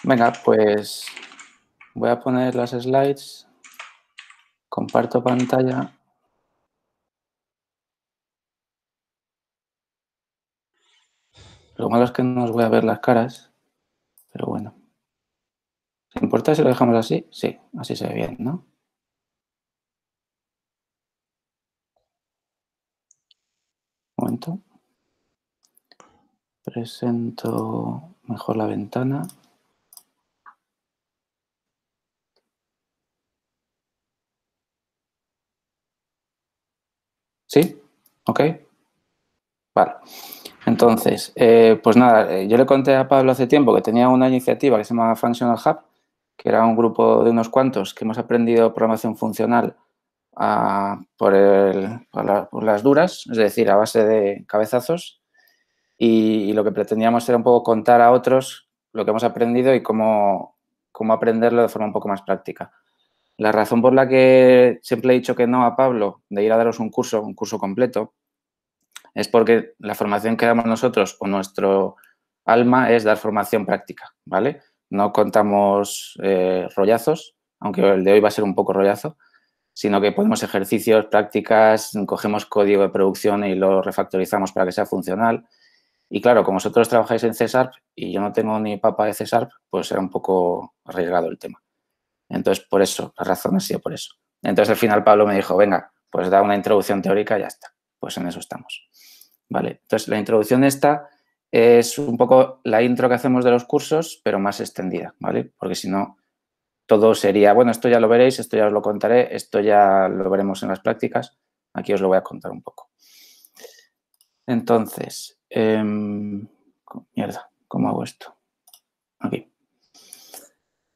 Venga, pues voy a poner las slides, comparto pantalla. Lo malo es que no os voy a ver las caras, pero bueno. ¿Te importa si lo dejamos así? Sí, así se ve bien, ¿no? Un momento. Presento mejor la ventana. ¿Sí? ¿Ok? Vale. Entonces, pues nada, yo le conté a Pablo hace tiempo que tenía una iniciativa que se llama Functional Hub, que era un grupo de unos cuantos que hemos aprendido programación funcional por las duras, es decir, a base de cabezazos, y lo que pretendíamos era un poco contar a otros lo que hemos aprendido y cómo aprenderlo de forma un poco más práctica. La razón por la que siempre he dicho que no a Pablo de ir a daros un curso completo, es porque la formación que damos nosotros o nuestro alma es dar formación práctica, ¿vale? No contamos rollazos, aunque el de hoy va a ser un poco rollazo, sino que ponemos ejercicios, prácticas, cogemos código de producción y lo refactorizamos para que sea funcional. Y claro, como vosotros trabajáis en C# y yo no tengo ni papa de C#, pues era un poco arriesgado el tema. Entonces, por eso, la razón ha sido por eso. Entonces, al final Pablo me dijo, venga, pues da una introducción teórica y ya está. Pues en eso estamos. Vale, entonces la introducción esta es un poco la intro que hacemos de los cursos, pero más extendida, ¿vale? Porque si no, todo sería, bueno, esto ya lo veréis, esto ya os lo contaré, esto ya lo veremos en las prácticas. Aquí os lo voy a contar un poco. Entonces, mierda, ¿cómo hago esto? Aquí.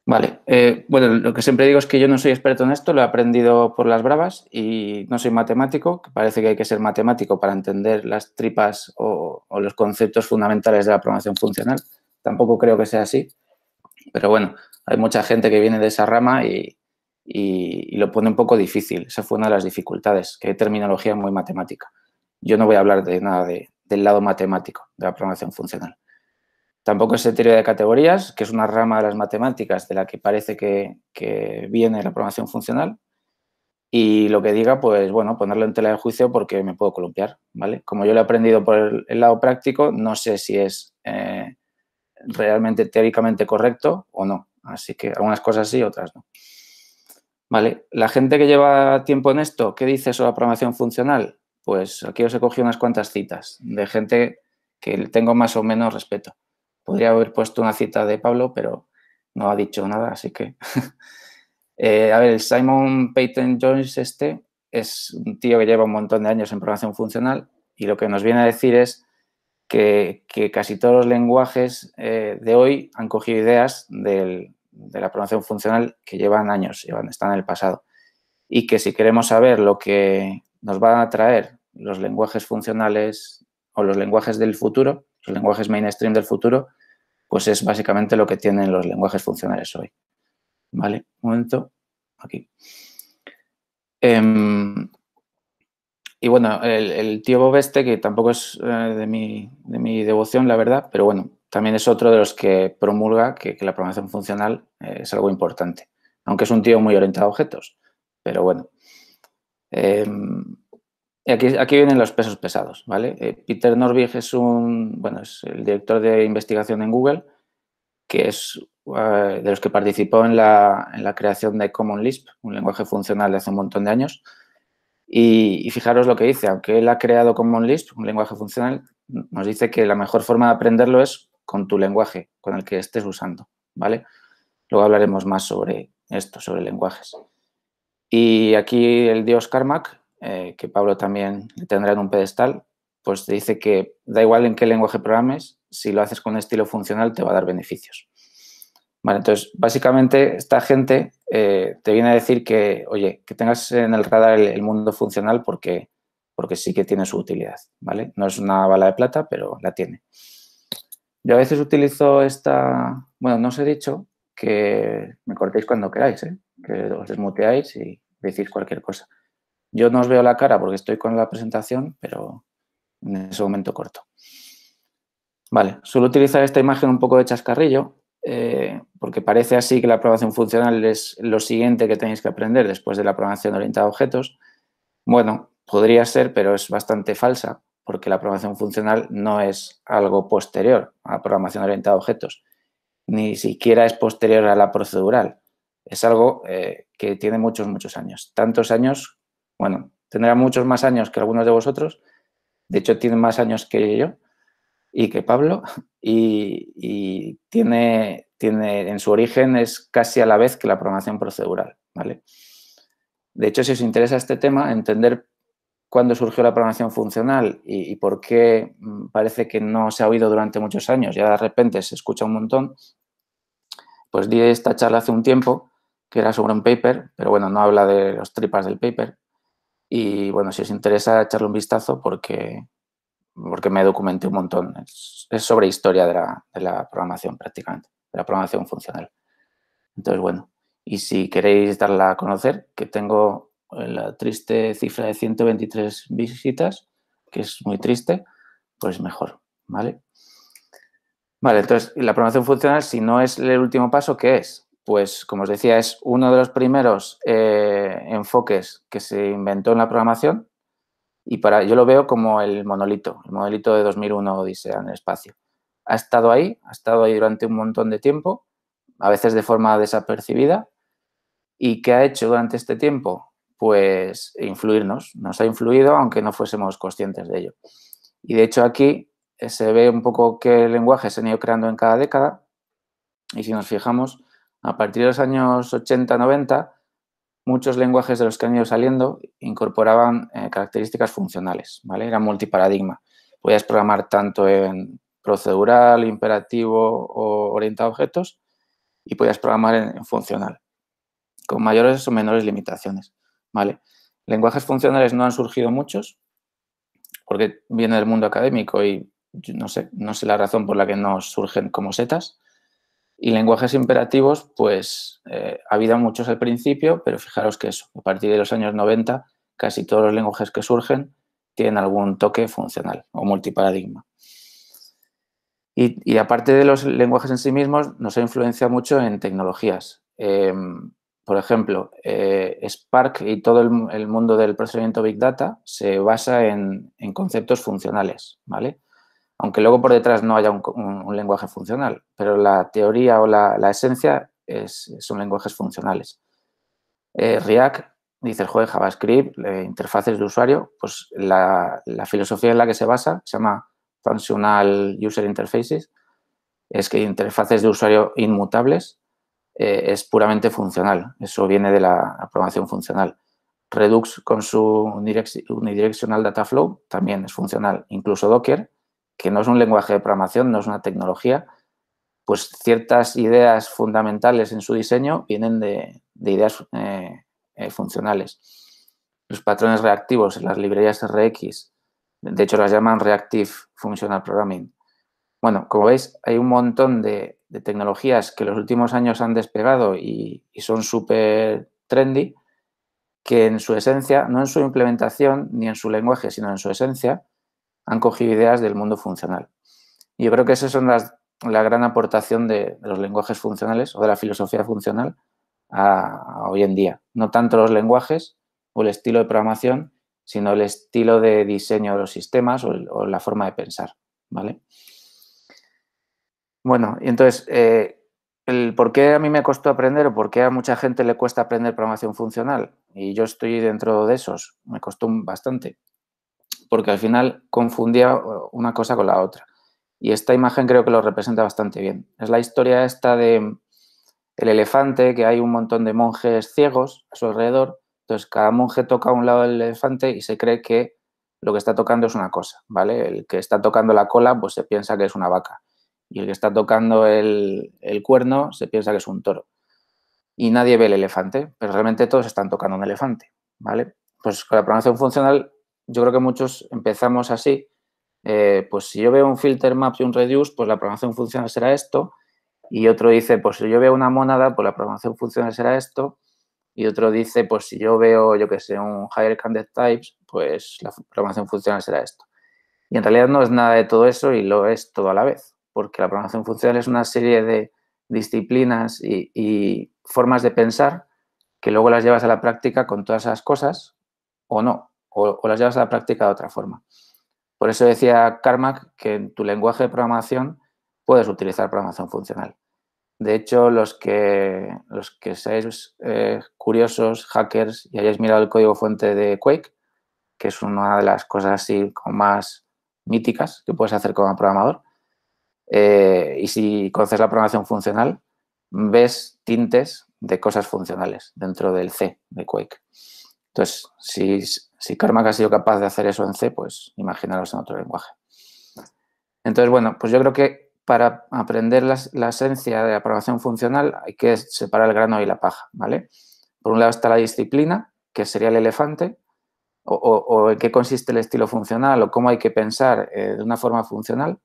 Vale, bueno, lo que siempre digo es que yo no soy experto en esto, lo he aprendido por las bravas y no soy matemático, que parece que hay que ser matemático para entender las tripas o los conceptos fundamentales de la programación funcional. Tampoco creo que sea así, pero bueno, hay mucha gente que viene de esa rama y lo pone un poco difícil. Esa fue una de las dificultades, que hay terminología muy matemática. Yo no voy a hablar de nada del lado matemático de la programación funcional. Tampoco es teoría de categorías, que es una rama de las matemáticas de la que parece que viene la programación funcional. Y lo que diga, pues bueno, ponerlo en tela de juicio porque me puedo columpiar, ¿vale? Como yo lo he aprendido por el lado práctico, no sé si es realmente teóricamente correcto o no. Así que algunas cosas sí, otras no. Vale, la gente que lleva tiempo en esto, ¿qué dice sobre la programación funcional? Pues aquí os he cogido unas cuantas citas de gente que tengo más o menos respeto. Podría haber puesto una cita de Pablo, pero no ha dicho nada, así que... a ver, el Simon Peyton Jones este es un tío que lleva un montón de años en programación funcional y lo que nos viene a decir es que casi todos los lenguajes de hoy han cogido ideas de la programación funcional que llevan años, están en el pasado. Y que si queremos saber lo que nos van a traer los lenguajes funcionales o los lenguajes del futuro, los lenguajes mainstream del futuro, pues es básicamente lo que tienen los lenguajes funcionales hoy. ¿Vale? Un momento. Aquí. Y bueno, el tío Bob este, que tampoco es de mi devoción, la verdad, pero bueno, también es otro de los que promulga que la programación funcional es algo importante, aunque es un tío muy orientado a objetos, pero bueno. Y aquí vienen los pesos pesados, ¿vale? Peter Norvig es es el director de investigación en Google, que es de los que participó en la creación de Common Lisp, un lenguaje funcional de hace un montón de años. Y fijaros lo que dice, aunque él ha creado Common Lisp, un lenguaje funcional, nos dice que la mejor forma de aprenderlo es con tu lenguaje, con el que estés usando, ¿vale? Luego hablaremos más sobre esto, sobre lenguajes. Y aquí el dios Carmack, que Pablo también le tendrá en un pedestal, pues te dice que da igual en qué lenguaje programes, si lo haces con estilo funcional te va a dar beneficios. Vale, entonces, básicamente, esta gente te viene a decir que, oye, que tengas en el radar el mundo funcional porque sí que tiene su utilidad, ¿vale? No es una bala de plata, pero la tiene. Yo a veces utilizo bueno, no os he dicho que me cortéis cuando queráis, ¿eh? Que os desmuteáis y decís cualquier cosa. Yo no os veo la cara porque estoy con la presentación, pero en ese momento corto. Vale, suelo utilizar esta imagen un poco de chascarrillo porque parece así que la programación funcional es lo siguiente que tenéis que aprender después de la programación orientada a objetos. Bueno, podría ser, pero es bastante falsa, porque la programación funcional no es algo posterior a la programación orientada a objetos, ni siquiera es posterior a la procedural. Es algo que tiene muchos, muchos años. Tantos años, bueno, tendrá muchos más años que algunos de vosotros. De hecho, tiene más años que yo y que Pablo, y tiene en su origen es casi a la vez que la programación procedural, ¿vale? De hecho, si os interesa este tema, entender cuándo surgió la programación funcional y por qué parece que no se ha oído durante muchos años y ahora de repente se escucha un montón, pues di esta charla hace un tiempo que era sobre un paper, pero bueno, no habla de los tripas del paper. Y bueno, si os interesa, echarle un vistazo porque me documenté un montón. Es sobre historia de la programación prácticamente, de la programación funcional. Entonces, bueno, y si queréis darla a conocer, que tengo la triste cifra de 123 visitas, que es muy triste, pues mejor, ¿vale? Vale, entonces, la programación funcional, si no es el último paso, ¿qué es? Pues, como os decía, es uno de los primeros enfoques que se inventó en la programación y yo lo veo como el monolito de 2001 Odisea en el espacio. Ha estado ahí durante un montón de tiempo, a veces de forma desapercibida. ¿Y qué ha hecho durante este tiempo? Pues influirnos. Nos ha influido aunque no fuésemos conscientes de ello. Y de hecho aquí se ve un poco qué lenguajes se han ido creando en cada década. Y si nos fijamos, a partir de los años 80-90, muchos lenguajes de los que han ido saliendo incorporaban características funcionales, ¿vale? Era multiparadigma. Podías programar tanto en procedural, imperativo o orientado a objetos y podías programar en funcional, con mayores o menores limitaciones, ¿vale? Lenguajes funcionales no han surgido muchos porque viene del mundo académico y no sé la razón por la que no surgen como setas. Y lenguajes imperativos, pues ha habido muchos al principio, pero fijaros que eso, a partir de los años 90, casi todos los lenguajes que surgen tienen algún toque funcional o multiparadigma. Y aparte de los lenguajes en sí mismos, nos ha influenciado mucho en tecnologías. Por ejemplo, Spark y todo el mundo del procesamiento Big Data se basa en conceptos funcionales, ¿vale? Aunque luego por detrás no haya un lenguaje funcional, pero la teoría o la esencia son lenguajes funcionales. React, dice el juego de JavaScript, interfaces de usuario, pues la filosofía en la que se basa se llama Functional User Interfaces, es que interfaces de usuario inmutables es puramente funcional, eso viene de la programación funcional. Redux con su Unidirectional Data Flow también es funcional, incluso Docker, que no es un lenguaje de programación, no es una tecnología, pues ciertas ideas fundamentales en su diseño vienen de ideas funcionales. Los patrones reactivos en las librerías RX, de hecho las llaman Reactive Functional Programming. Bueno, como veis, hay un montón de tecnologías que en los últimos años han despegado y son súper trendy, que en su esencia, no en su implementación ni en su lenguaje, sino en su esencia, han cogido ideas del mundo funcional. Y yo creo que esa es la gran aportación de los lenguajes funcionales o de la filosofía funcional a hoy en día. No tanto los lenguajes o el estilo de programación, sino el estilo de diseño de los sistemas o la forma de pensar, ¿vale? Bueno, y entonces, el por qué a mí me costó aprender o por qué a mucha gente le cuesta aprender programación funcional, y yo estoy dentro de esos, me costó bastante, porque al final confundía una cosa con la otra. Y esta imagen creo que lo representa bastante bien. Es la historia esta de el elefante, que hay un montón de monjes ciegos a su alrededor. Entonces, cada monje toca a un lado del elefante y se cree que lo que está tocando es una cosa, ¿vale? El que está tocando la cola, pues se piensa que es una vaca. Y el que está tocando el cuerno se piensa que es un toro. Y nadie ve el elefante, pero realmente todos están tocando un elefante, ¿vale? Pues con la programación funcional, yo creo que muchos empezamos así. Pues si yo veo un filter map y un reduce, pues la programación funcional será esto. Y otro dice, pues si yo veo una mónada, pues la programación funcional será esto. Y otro dice, pues si yo veo, yo qué sé, un higher candidate types, pues la programación funcional será esto. Y en realidad no es nada de todo eso y lo es todo a la vez, porque la programación funcional es una serie de disciplinas y formas de pensar que luego las llevas a la práctica con todas esas cosas o no, o las llevas a la práctica de otra forma. Por eso decía Carmack que en tu lenguaje de programación puedes utilizar programación funcional. De hecho, los que seáis curiosos, hackers, y hayáis mirado el código fuente de Quake, que es una de las cosas así como más míticas que puedes hacer como programador, y si conoces la programación funcional, ves tintes de cosas funcionales dentro del C de Quake. Entonces, si Carmack ha sido capaz de hacer eso en C, pues imaginaros en otro lenguaje. Entonces, bueno, pues yo creo que para aprender la esencia de la programación funcional hay que separar el grano y la paja, ¿vale? Por un lado está la disciplina, que sería el elefante, o en qué consiste el estilo funcional o cómo hay que pensar de una forma funcional.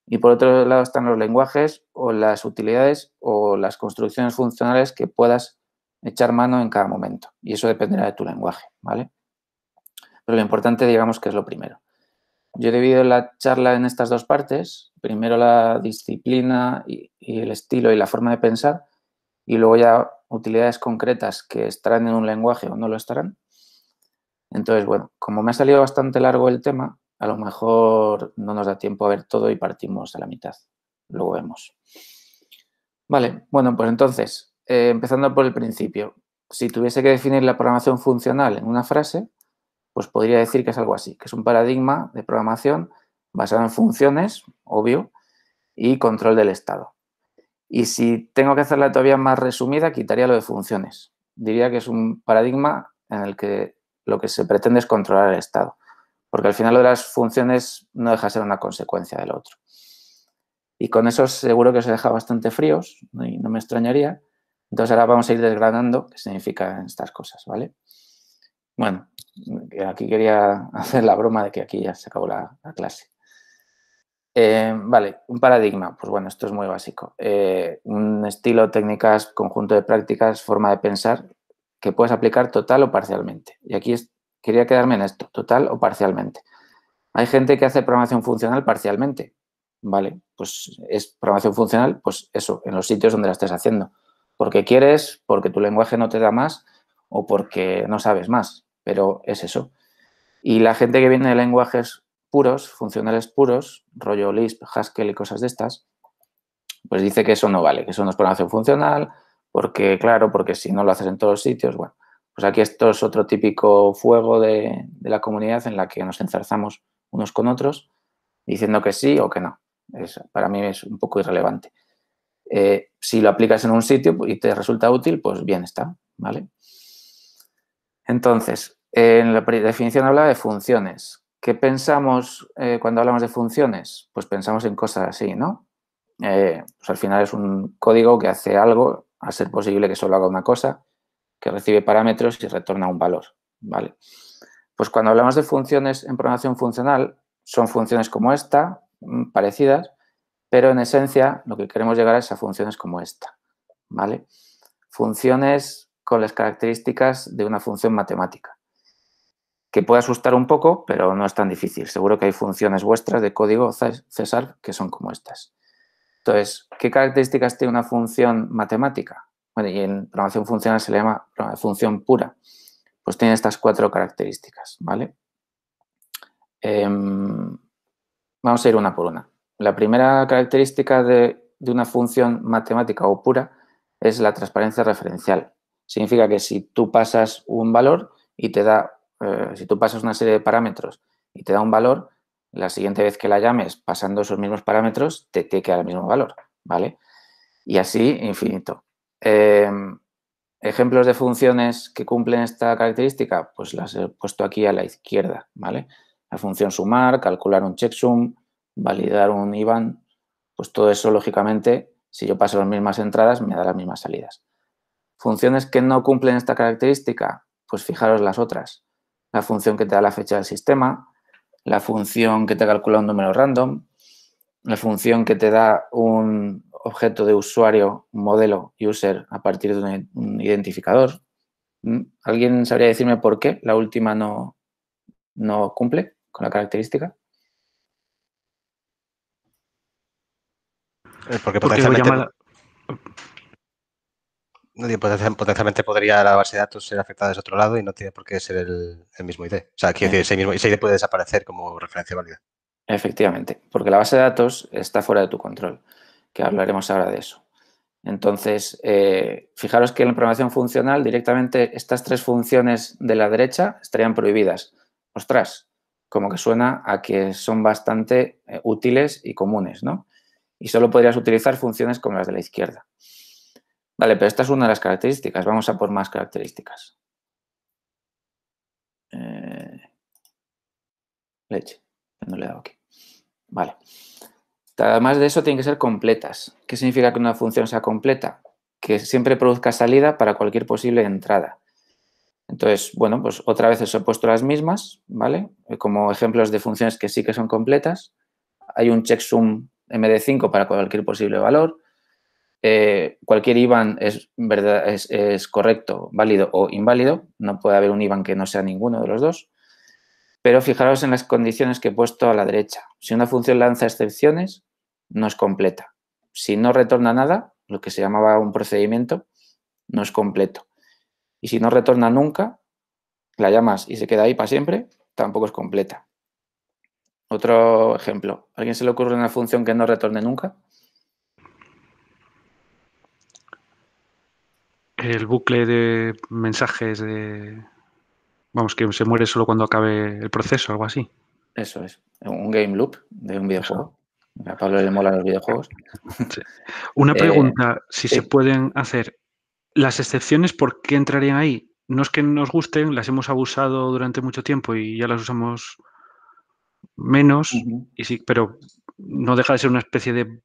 Y por otro lado están los lenguajes o las utilidades o las construcciones funcionales que puedas echar mano en cada momento. Y eso dependerá de tu lenguaje, ¿vale? Pero lo importante, digamos, que es lo primero. Yo he dividido la charla en estas dos partes. Primero la disciplina y el estilo y la forma de pensar. Y luego ya utilidades concretas que estarán en un lenguaje o no lo estarán. Entonces, bueno, como me ha salido bastante largo el tema, a lo mejor no nos da tiempo a ver todo y partimos a la mitad. Luego vemos. Vale, bueno, pues entonces, empezando por el principio. Si tuviese que definir la programación funcional en una frase, pues podría decir que es algo así, que es un paradigma de programación basado en funciones, obvio, y control del estado. Y si tengo que hacerla todavía más resumida, quitaría lo de funciones. Diría que es un paradigma en el que lo que se pretende es controlar el estado, porque al final lo de las funciones no deja de ser una consecuencia del otro. Y con eso seguro que os he dejado bastante fríos, y no me extrañaría. Entonces ahora vamos a ir desgranando qué significan estas cosas, ¿vale? Bueno, aquí quería hacer la broma de que aquí ya se acabó la clase. Vale, un paradigma. Pues bueno, esto es muy básico. Un estilo, técnicas, conjunto de prácticas, forma de pensar que puedes aplicar total o parcialmente. Y aquí quería quedarme en esto, total o parcialmente. Hay gente que hace programación funcional parcialmente. Vale, pues es programación funcional, pues eso, en los sitios donde la estés haciendo. Porque quieres, porque tu lenguaje no te da más o porque no sabes más, pero es eso. Y la gente que viene de lenguajes puros, funcionales puros, rollo Lisp, Haskell y cosas de estas, pues dice que eso no vale, que eso no es programación funcional, porque, claro, porque si no lo haces en todos los sitios, bueno, pues aquí esto es otro típico fuego de la comunidad en la que nos enzarzamos unos con otros, diciendo que sí o que no. Para mí es un poco irrelevante. Si lo aplicas en un sitio y te resulta útil, pues bien está, ¿vale? Entonces, en la definición habla de funciones. ¿Qué pensamos cuando hablamos de funciones? Pues pensamos en cosas así, ¿no? Pues al final es un código que hace algo, a ser posible que solo haga una cosa, que recibe parámetros y retorna un valor, ¿vale? Pues cuando hablamos de funciones en programación funcional, son funciones como esta, parecidas, pero en esencia lo que queremos llegar es a funciones como esta, ¿vale? Funciones con las características de una función matemática, que puede asustar un poco, pero no es tan difícil. Seguro que hay funciones vuestras de código César que son como estas. Entonces, ¿qué características tiene una función matemática? Bueno, y en programación funcional se le llama función pura. Pues tiene estas 4 características, ¿vale? Vamos a ir una por una. La primera característica de una función matemática o pura es la transparencia referencial. Significa que si tú pasas un valor y te da, si tú pasas una serie de parámetros y te da un valor, la siguiente vez que la llames pasando esos mismos parámetros, te queda el mismo valor, ¿vale? Y así infinito. Ejemplos de funciones que cumplen esta característica, pues las he puesto aquí a la izquierda, ¿vale? La función sumar, calcular un checksum, validar un IBAN, pues todo eso, lógicamente, si yo paso las mismas entradas, me da las mismas salidas. Funciones que no cumplen esta característica, pues fijaros las otras. La función que te da la fecha del sistema, la función que te calcula un número random, la función que te da un objeto de usuario, un modelo user a partir de un identificador. ¿Alguien sabría decirme por qué la última no cumple con la característica? Porque Porque No digo, potencialmente podría la base de datos ser afectada desde otro lado y no tiene por qué ser el mismo ID. O sea, quiero decir, ese ID puede desaparecer como referencia válida. Efectivamente, porque la base de datos está fuera de tu control, que hablaremos ahora de eso. Entonces, fijaros que en la programación funcional directamente estas tres funciones de la derecha estarían prohibidas. Ostras, como que suena a que son bastante útiles y comunes, ¿no? Y solo podrías utilizar funciones como las de la izquierda. Vale, pero esta es una de las características. Vamos a por más características. Leche, no le he dado aquí. Vale. Además de eso, tienen que ser completas. ¿Qué significa que una función sea completa? Que siempre produzca salida para cualquier posible entrada. Entonces, bueno, pues otra vez os he puesto las mismas, ¿vale? Como ejemplos de funciones que sí que son completas. Hay un checksum MD5 para cualquier posible valor. Cualquier IBAN es correcto, válido o inválido. No puede haber un IBAN que no sea ninguno de los dos. Pero fijaros en las condiciones que he puesto a la derecha. Si una función lanza excepciones, no es completa. Si no retorna nada, lo que se llamaba un procedimiento, no es completo. Y si no retorna nunca, la llamas y se queda ahí para siempre, tampoco es completa. Otro ejemplo. ¿A alguien se le ocurre una función que no retorne nunca? El bucle de mensajes de... Vamos, que se muere solo cuando acabe el proceso, algo así. Eso es. Un game loop de un videojuego. Eso. A Pablo le molan los videojuegos. Sí. Una pregunta, si se Sí. pueden hacer. ¿Las excepciones por qué entrarían ahí? No es que nos gusten, las hemos abusado durante mucho tiempo y ya las usamos menos, y sí, pero no deja de ser una especie de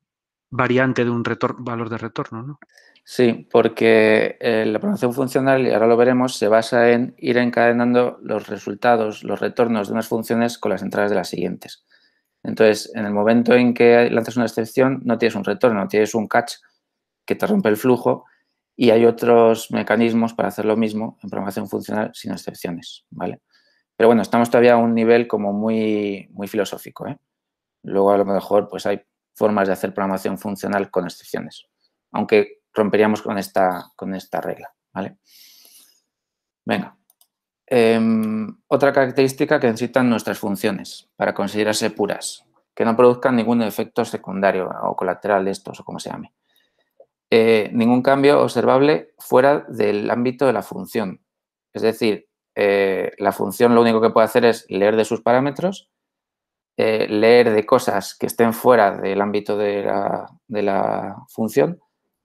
variante de un valor de retorno, ¿no? Sí, porque la programación funcional, y ahora lo veremos, se basa en ir encadenando los resultados, los retornos de unas funciones con las entradas de las siguientes. Entonces, en el momento en que lanzas una excepción, no tienes un retorno, tienes un catch que te rompe el flujo y hay otros mecanismos para hacer lo mismo en programación funcional sin excepciones, ¿vale? Pero bueno, estamos todavía a un nivel como muy, muy filosófico, ¿eh? Luego a lo mejor pues hay formas de hacer programación funcional con excepciones, aunque romperíamos con esta regla, ¿vale? Venga. Otra característica que necesitan nuestras funciones para considerarse puras, que no produzcan ningún efecto secundario o colateral de estos o como se llame. Ningún cambio observable fuera del ámbito de la función. Es decir, la función lo único que puede hacer es leer de sus parámetros, leer de cosas que estén fuera del ámbito de la función,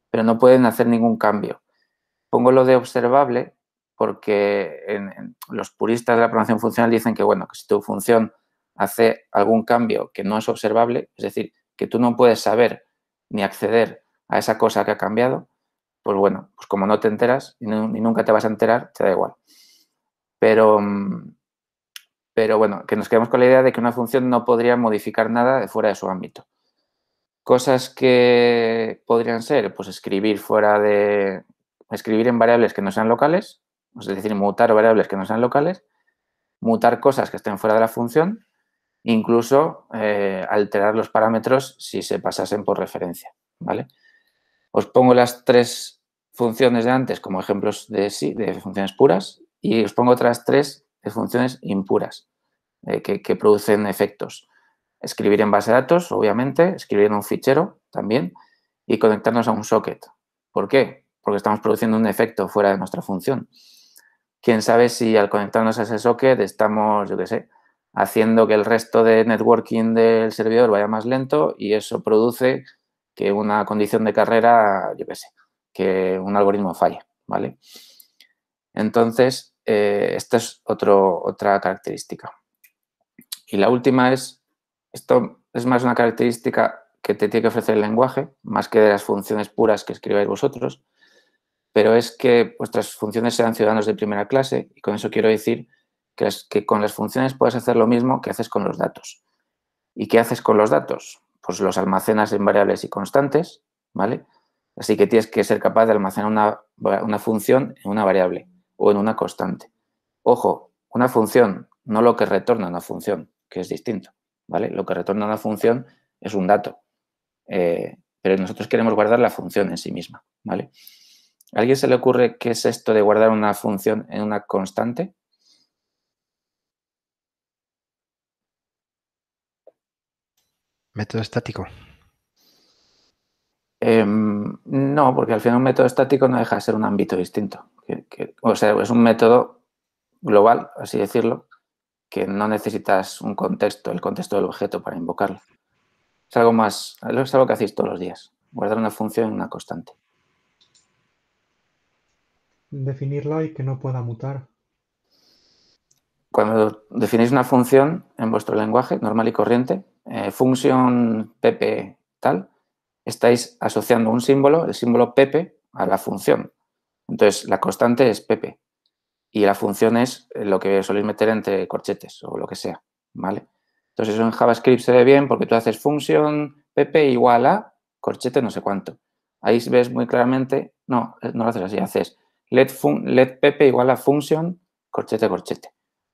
pero no pueden hacer ningún cambio. Pongo lo de observable porque los puristas de la programación funcional dicen que, bueno, que si tu función hace algún cambio que no es observable, es decir, que tú no puedes saber ni acceder a esa cosa que ha cambiado, pues bueno, pues como no te enteras y nunca te vas a enterar, te da igual. Pero bueno, que nos quedemos con la idea de que una función no podría modificar nada de fuera de su ámbito. Cosas que podrían ser, pues escribir en variables que no sean locales, es decir, mutar variables que no sean locales, mutar cosas que estén fuera de la función, incluso alterar los parámetros si se pasasen por referencia, ¿vale? Os pongo las tres funciones de antes como ejemplos de funciones puras y os pongo otras tres de funciones impuras que producen efectos. Escribir en base de datos, obviamente, escribir en un fichero también y conectarnos a un socket. ¿Por qué? Porque estamos produciendo un efecto fuera de nuestra función. Quién sabe si al conectarnos a ese socket estamos, yo qué sé, haciendo que el resto de networking del servidor vaya más lento y eso produce que una condición de carrera, yo qué sé, que un algoritmo falle, ¿vale? Entonces, esta es otra característica. Y la última es, esto es más una característica que te tiene que ofrecer el lenguaje, más que de las funciones puras que escribáis vosotros, pero es que vuestras funciones sean ciudadanos de primera clase y con eso quiero decir que con las funciones puedes hacer lo mismo que haces con los datos. ¿Y qué haces con los datos? Pues los almacenas en variables y constantes, ¿vale? Así que tienes que ser capaz de almacenar una función en una variable o en una constante. Ojo, una función, no lo que retorna una función, que es distinto, ¿vale? Lo que retorna una función es un dato, pero nosotros queremos guardar la función en sí misma, ¿vale? ¿A alguien se le ocurre qué es esto de guardar una función en una constante? Método estático. No, porque al final un método estático no deja de ser un ámbito distinto. O sea, es un método global, así decirlo, que no necesitas un contexto, el contexto del objeto para invocarlo. Es algo más, es algo que hacéis todos los días, guardar una función en una constante. Definirla y que no pueda mutar. Cuando definéis una función en vuestro lenguaje normal y corriente, función pp tal, estáis asociando un símbolo, el símbolo pp, a la función. Entonces, la constante es pp y la función es lo que soléis meter entre corchetes o lo que sea, ¿vale? Entonces, eso en JavaScript se ve bien porque tú haces función pp igual a corchete no sé cuánto. Ahí ves muy claramente, no lo haces así, haces let pp igual a función corchete corchete,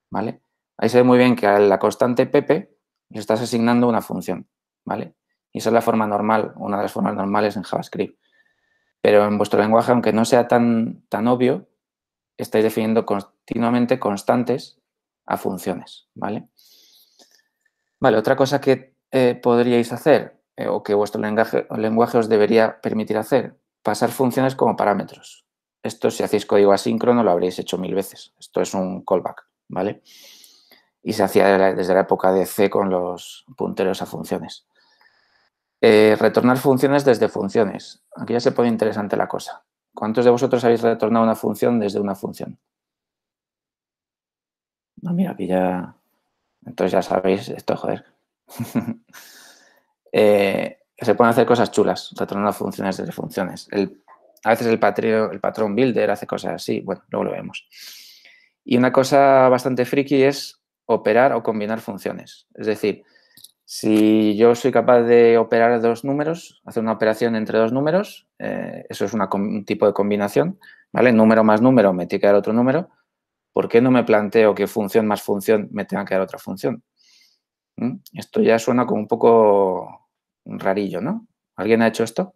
¿vale? Ahí se ve muy bien que a la constante pp le estás asignando una función, ¿vale? Y esa es la forma normal, una de las formas normales en JavaScript. Pero en vuestro lenguaje, aunque no sea tan obvio, estáis definiendo continuamente constantes a funciones, ¿vale? Vale, otra cosa que podríais hacer o que vuestro lenguaje os debería permitir hacer, pasar funciones como parámetros. Esto, si hacéis código asíncrono, lo habréis hecho 1000 veces. Esto es un callback, ¿vale? Y se hacía desde la época de C con los punteros a funciones. Retornar funciones desde funciones. Aquí ya se pone interesante la cosa. ¿Cuántos de vosotros habéis retornado una función desde una función? No, mira, aquí ya... Entonces ya sabéis esto, joder. Se pueden hacer cosas chulas, retornando funciones desde funciones. A veces el patrón builder hace cosas así. Bueno, luego lo vemos. Y una cosa bastante friki es operar o combinar funciones. Es decir, si yo soy capaz de operar dos números, hacer una operación entre dos números, eso es un tipo de combinación, ¿vale? Número más número me tiene que dar otro número. ¿Por qué no me planteo que función más función me tenga que dar otra función? Esto ya suena como un poco rarillo, ¿no? ¿Alguien ha hecho esto?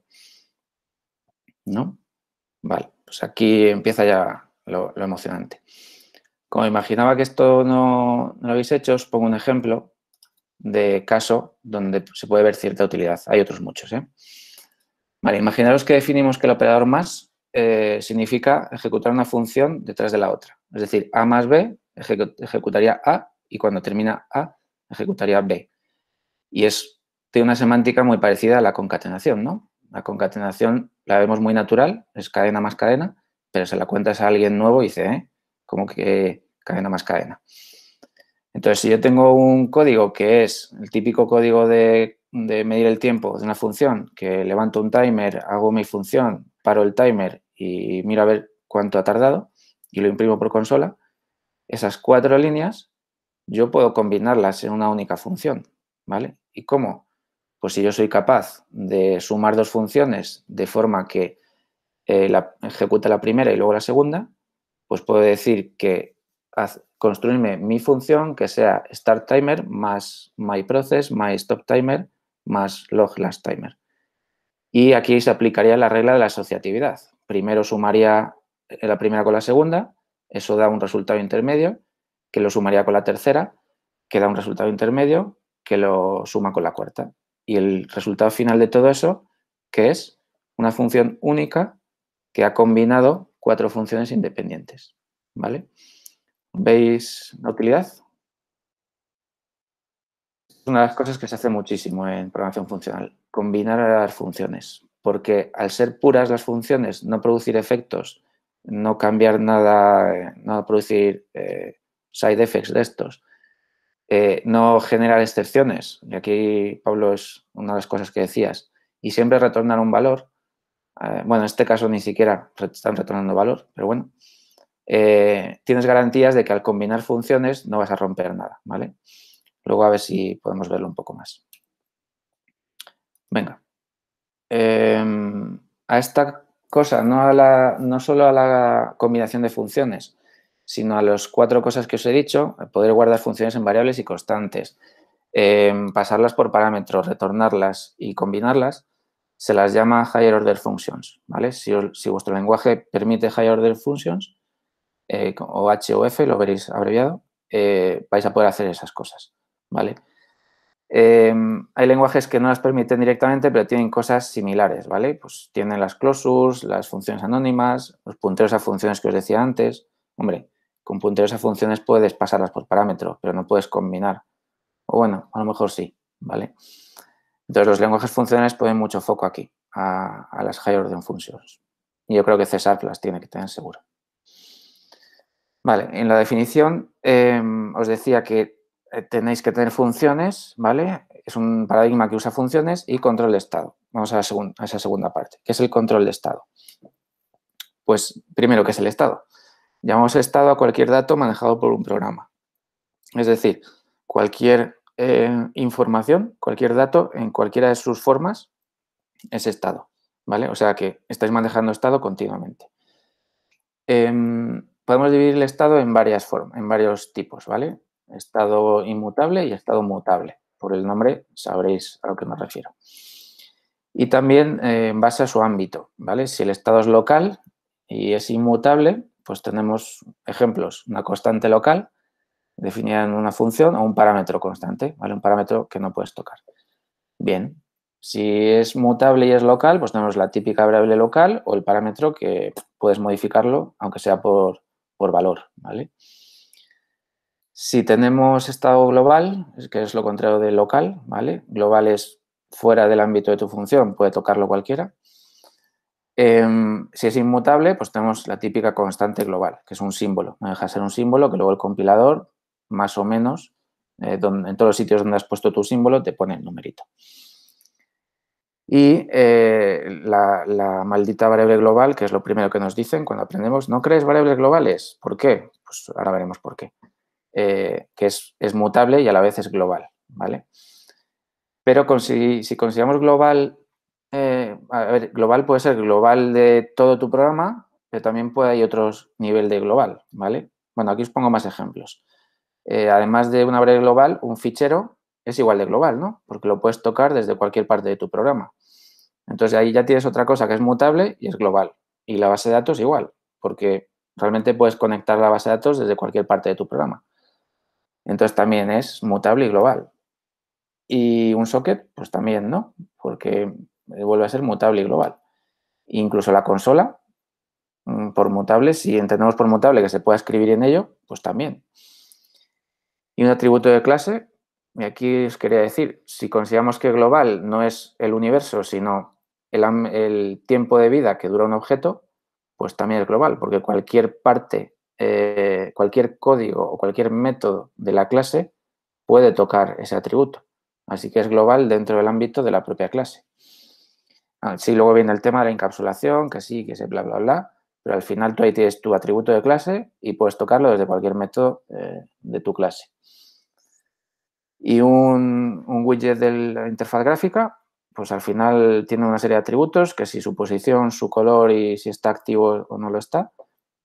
¿No? Vale, pues aquí empieza ya lo emocionante. Como imaginaba que esto no lo habéis hecho, os pongo un ejemplo de caso donde se puede ver cierta utilidad. Hay otros muchos, ¿eh? Vale, imaginaros que definimos que el operador más significa ejecutar una función detrás de la otra. Es decir, A más B ejecutaría A y cuando termina A ejecutaría B. Y tiene una semántica muy parecida a la concatenación, ¿no? La concatenación la vemos muy natural, es cadena más cadena, pero se la cuentas a alguien nuevo y dice, ¿cómo que cadena más cadena? Entonces, si yo tengo un código que es el típico código de medir el tiempo de una función, que levanto un timer, hago mi función, paro el timer y miro a ver cuánto ha tardado y lo imprimo por consola, esas 4 líneas yo puedo combinarlas en una única función, ¿vale? ¿Y cómo? Pues si yo soy capaz de sumar dos funciones de forma que ejecute la primera y luego la segunda, pues puedo decir que construirme mi función que sea start timer más my process más stop timer más log last timer. Y aquí se aplicaría la regla de la asociatividad. Primero sumaría la primera con la segunda, eso da un resultado intermedio, que lo sumaría con la tercera, que da un resultado intermedio, que lo suma con la cuarta. Y el resultado final de todo eso, que es una función única que ha combinado 4 funciones independientes. ¿Vale? ¿Veis la utilidad? Es una de las cosas que se hace muchísimo en programación funcional, combinar las funciones, porque al ser puras las funciones, no producir efectos, no cambiar nada, no producir side effects de estos, no generar excepciones, y aquí, Pablo, es una de las cosas que decías, y siempre retornar un valor. Bueno, en este caso ni siquiera están retornando valor, pero bueno, tienes garantías de que al combinar funciones no vas a romper nada, ¿vale? Luego a ver si podemos verlo un poco más. Venga. A esta cosa, no solo a la combinación de funciones, sino a las 4 cosas que os he dicho, poder guardar funciones en variables y constantes, pasarlas por parámetros, retornarlas y combinarlas, se las llama Higher Order Functions, ¿vale? Si vuestro lenguaje permite Higher Order Functions, o H o F, lo veréis abreviado, vais a poder hacer esas cosas, ¿vale? Hay lenguajes que no las permiten directamente, pero tienen cosas similares, ¿vale? Pues tienen las closures, las funciones anónimas, los punteros a funciones que os decía antes. Hombre, con punteros a funciones puedes pasarlas por parámetro, pero no puedes combinar. O bueno, a lo mejor sí, ¿vale? Entonces, los lenguajes funcionales ponen mucho foco aquí, a las Higher Order Functions. Y yo creo que C# las tiene que tener seguro. Vale, en la definición os decía que tenéis que tener funciones, ¿vale? Es un paradigma que usa funciones y control de estado. Vamos a esa segunda parte. ¿Qué es el control de estado? Pues, primero, ¿qué es el estado? Llamamos estado a cualquier dato manejado por un programa. Es decir, cualquier información, cualquier dato, en cualquiera de sus formas, es estado, ¿vale? O sea que estáis manejando estado continuamente. Podemos dividir el estado en varias formas, en varios tipos, ¿vale? Estado inmutable y estado mutable. Por el nombre sabréis a lo que me refiero. Y también en base a su ámbito, ¿vale? Si el estado es local y es inmutable, pues tenemos ejemplos, una constante local definida en una función o un parámetro constante, ¿vale? Un parámetro que no puedes tocar. Bien, si es mutable y es local, pues tenemos la típica variable local o el parámetro que puedes modificarlo, aunque sea por valor, ¿vale? Si tenemos estado global, que es lo contrario de local, ¿vale? Global es fuera del ámbito de tu función, puede tocarlo cualquiera. Si es inmutable, pues tenemos la típica constante global, que es un símbolo. No deja de ser un símbolo que luego el compilador, más o menos, en todos los sitios donde has puesto tu símbolo, te pone el numerito. Y la maldita variable global, que es lo primero que nos dicen cuando aprendemos, ¿no crees variables globales? ¿Por qué? Pues ahora veremos por qué. Que es mutable y a la vez es global, ¿vale? Pero si consideramos global, a ver, global puede ser global de todo tu programa, pero también puede haber otros nivel de global, ¿vale? Bueno, aquí os pongo más ejemplos. Además de una variable global, un fichero es igual de global, ¿no? Porque lo puedes tocar desde cualquier parte de tu programa. Entonces, ahí ya tienes otra cosa que es mutable y es global. Y la base de datos igual, porque realmente puedes conectar la base de datos desde cualquier parte de tu programa. Entonces, también es mutable y global. Y un socket, pues también, ¿no? Porque vuelve a ser mutable y global. Incluso la consola, por mutable, si entendemos por mutable que se pueda escribir en ello, pues también. Y un atributo de clase, y aquí os quería decir, si consideramos que global no es el universo, sino el tiempo de vida que dura un objeto, pues también es global, porque cualquier parte, cualquier código o cualquier método de la clase puede tocar ese atributo. Así que es global dentro del ámbito de la propia clase. Sí, luego viene el tema de la encapsulación, que sí, que se bla, bla, bla, pero al final tú ahí tienes tu atributo de clase y puedes tocarlo desde cualquier método de tu clase. Y un widget de la interfaz gráfica, pues al final tiene una serie de atributos que si su posición, su color y si está activo o no lo está,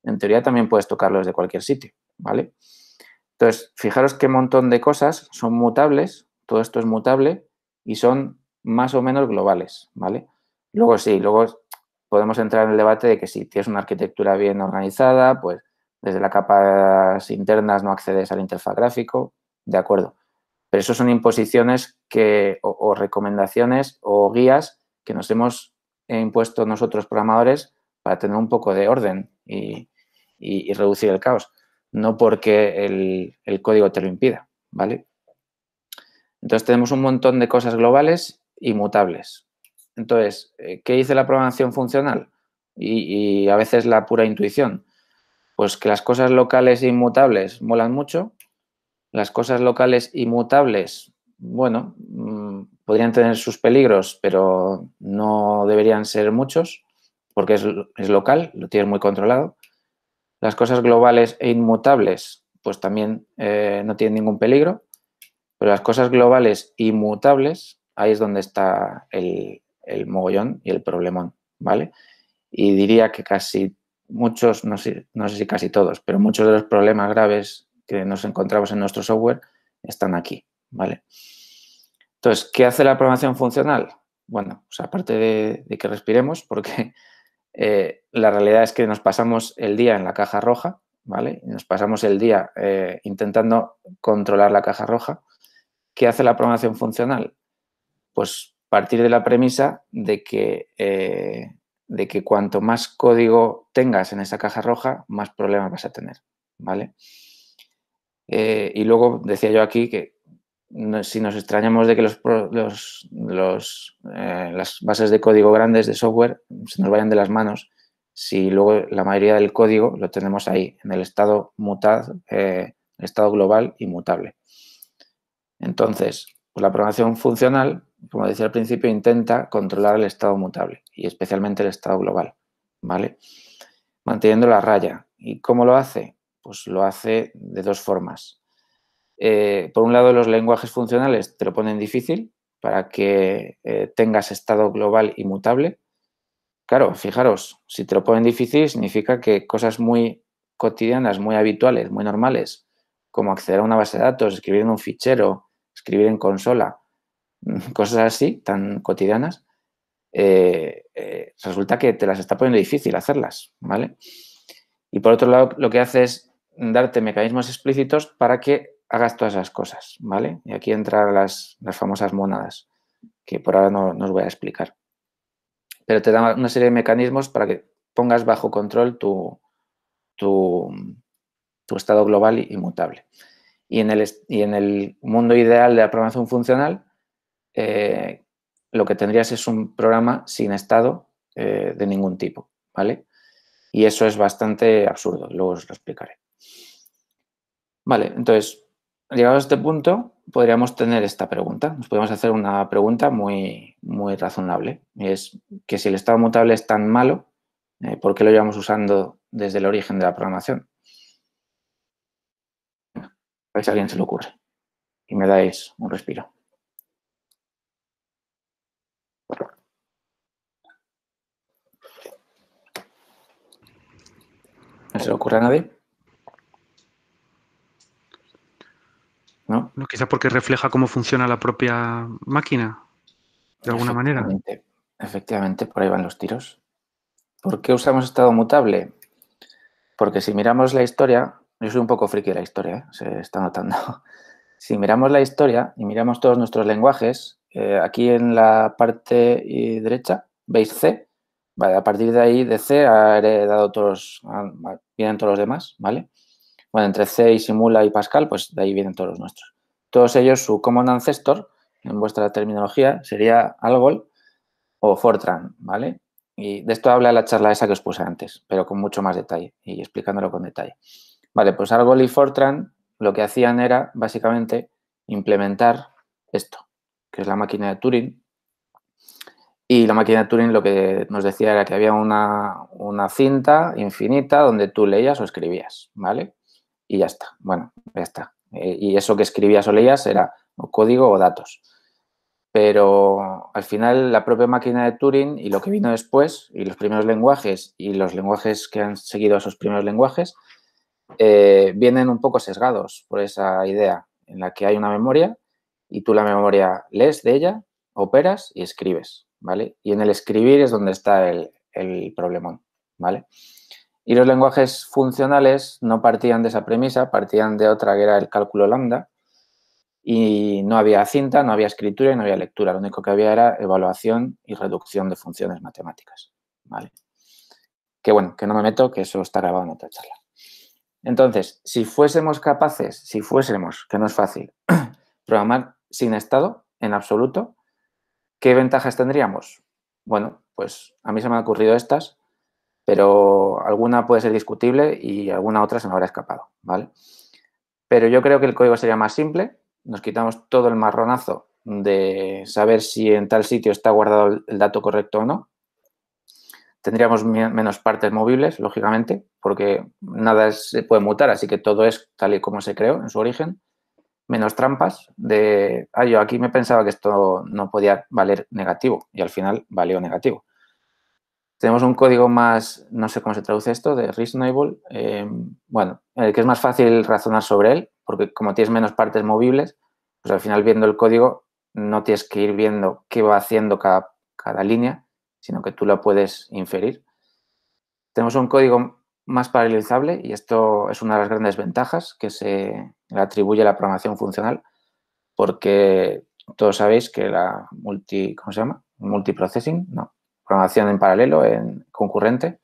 en teoría también puedes tocarlo desde cualquier sitio, ¿vale? Entonces, fijaros qué montón de cosas son mutables, todo esto es mutable y son más o menos globales, ¿vale? Luego sí, luego podemos entrar en el debate de que si tienes una arquitectura bien organizada, pues desde las capas internas no accedes al interfaz gráfico, de acuerdo. Pero eso son imposiciones o recomendaciones o guías que nos hemos impuesto nosotros programadores para tener un poco de orden y reducir el caos, no porque el código te lo impida, ¿vale? Entonces tenemos un montón de cosas globales y mutables. Entonces, ¿qué dice la programación funcional? Y a veces la pura intuición. Pues que las cosas locales e inmutables molan mucho. Las cosas locales inmutables, bueno, podrían tener sus peligros, pero no deberían ser muchos, porque es local, lo tienes muy controlado. Las cosas globales e inmutables, pues también no tienen ningún peligro, pero las cosas globales inmutables, ahí es donde está el mogollón y el problemón, ¿vale? Y diría que casi muchos, no sé si casi todos, pero muchos de los problemas graves que nos encontramos en nuestro software están aquí, ¿vale? Entonces, ¿qué hace la programación funcional? Bueno, pues aparte de que respiremos, porque la realidad es que nos pasamos el día en la caja roja, ¿vale? Nos pasamos el día intentando controlar la caja roja. ¿Qué hace la programación funcional? Pues partir de la premisa de que cuanto más código tengas en esa caja roja, más problemas vas a tener, ¿vale? Y luego decía yo aquí que si nos extrañamos de que las bases de código grandes de software se nos vayan de las manos, si luego la mayoría del código lo tenemos ahí, en el estado el estado global inmutable. Entonces, pues la programación funcional, como decía al principio, intenta controlar el estado mutable y especialmente el estado global, ¿vale? Manteniendo la raya. ¿Y cómo lo hace? Pues lo hace de dos formas. Por un lado, los lenguajes funcionales te lo ponen difícil para que tengas estado global inmutable. Claro, fijaros, si te lo ponen difícil significa que cosas muy cotidianas, muy habituales, muy normales, como acceder a una base de datos, escribir en un fichero, escribir en consola, cosas así tan cotidianas, resulta que te las está poniendo difícil hacerlas, ¿vale? Y por otro lado, lo que hace es darte mecanismos explícitos para que hagas todas esas cosas, ¿vale? Y aquí entran las famosas mónadas, que por ahora no os voy a explicar. Pero te da una serie de mecanismos para que pongas bajo control tu estado global inmutable. Y en el mundo ideal de la programación funcional, lo que tendrías es un programa sin estado de ningún tipo, ¿vale? Y eso es bastante absurdo, luego os lo explicaré. Vale, entonces, llegados a este punto, podríamos tener esta pregunta. Nos podemos hacer una pregunta muy, muy razonable. Y es que si el estado mutable es tan malo, ¿por qué lo llevamos usando desde el origen de la programación? A ver si a alguien se le ocurre. Y me dais un respiro. ¿No se le ocurre a nadie? ¿No? No, quizá porque refleja cómo funciona la propia máquina, de alguna manera. Efectivamente, por ahí van los tiros. ¿Por qué usamos estado mutable? Porque si miramos la historia, yo soy un poco friki de la historia, se está notando. Si miramos la historia y miramos todos nuestros lenguajes, aquí en la parte derecha veis C. Vale, a partir de ahí, de C ha heredado vienen todos los demás, ¿vale? Bueno, entre C y Simula y Pascal, pues de ahí vienen todos los nuestros. Todos ellos, su common ancestor, en vuestra terminología, sería Algol o Fortran, ¿vale? Y de esto habla la charla esa que os puse antes, pero con mucho más detalle y explicándolo con detalle. Vale, pues Algol y Fortran lo que hacían era, básicamente, implementar esto, que es la máquina de Turing. Y la máquina de Turing lo que nos decía era que había una cinta infinita donde tú leías o escribías, ¿vale? Y ya está, bueno, ya está. Y eso que escribías o leías era o código o datos. Pero al final la propia máquina de Turing y lo que vino después, y los primeros lenguajes y los lenguajes que han seguido a esos primeros lenguajes, vienen un poco sesgados por esa idea en la que hay una memoria y tú la memoria lees de ella, operas y escribes, ¿vale? Y en el escribir es donde está el problemón, ¿vale? Y los lenguajes funcionales no partían de esa premisa, partían de otra que era el cálculo lambda y no había cinta, no había escritura y no había lectura. Lo único que había era evaluación y reducción de funciones matemáticas, ¿vale? Que bueno, que no me meto, que eso está grabado en otra charla. Entonces, si fuésemos capaces, que no es fácil, programar sin estado en absoluto, ¿qué ventajas tendríamos? Bueno, pues a mí se me han ocurrido estas, pero alguna puede ser discutible y alguna otra se me habrá escapado, ¿vale? Pero yo creo que el código sería más simple, nos quitamos todo el marronazo de saber si en tal sitio está guardado el dato correcto o no. Tendríamos menos partes movibles, lógicamente, porque nada se puede mutar, así que todo es tal y como se creó en su origen. Menos trampas de, yo aquí me pensaba que esto no podía valer negativo y al final valió negativo. Tenemos un código más, no sé cómo se traduce esto, de reasonable, que es más fácil razonar sobre él, porque como tienes menos partes movibles, pues al final viendo el código no tienes que ir viendo qué va haciendo cada cada línea, sino que tú la puedes inferir. Tenemos un código más paralelizable y esto es una de las grandes ventajas que se le atribuye a la programación funcional, porque todos sabéis que la multiprocessing, no, programación en paralelo, en concurrente,